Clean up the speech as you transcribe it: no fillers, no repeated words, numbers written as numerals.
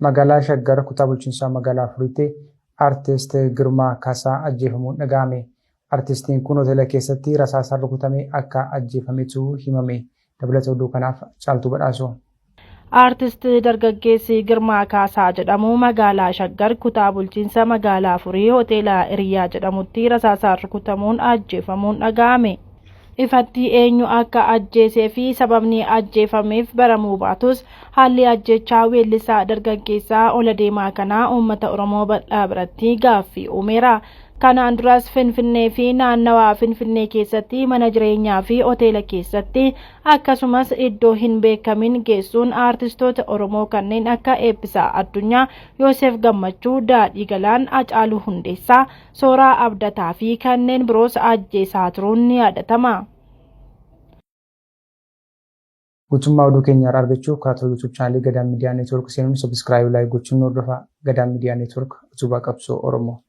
magaalaa Shaggar kutaa bulchiinsaa magaalaa Furiitti artist Girmaa Kaasaa ajjeefamuun dhaga'ame. Artistiin kun hoteela keessatti rasaasaan rukutamee akka ajjeefametu himame. Dabalata oduu kanaaf Caaltuu Badhaasoo. Artist dargaggeessi Girmaa Kaasaa jedhamu magaalaa Shaggar kutaa bulchiinsa magaalaa Furii hoteela Iriyaa jedhamutti rasaasaan rukutamuun ajjeefamuun dhaga'ame. Ifatti eenyu akka ajjeesee fi sababni ajjeefameef baramuu baatus haalli ajjechaa weellisaa dargaggeessaa ola deemaa kanaa uummata Oromoo bal'aa biratti gaaffii uumeera. Kanaan duras Finfinnee fi naannawaa Finfinnee keessatti mana jireenyaa fi hoteela keessatti akkasumas iddoo hin beekamin geessuun artistoota Oromoo kanneen akka Eebbisaa Addunyaa, Yoosef Gammachuu, Daadhii Galaan, Hacaaluu Hundeessaa, Sooraa Abdataa fi kanneen biroos ajjeesaa turuun ni yaadatama. Guutummaa oduu keenyaa argachuuf karaa YouTube chaanalii Gadaa Miidiyaa Neetwoork seenuun subscribe like gochuun hordofaa. Gadaa Miidiyaa Neetwoork utubaa qabsoo Oromoo.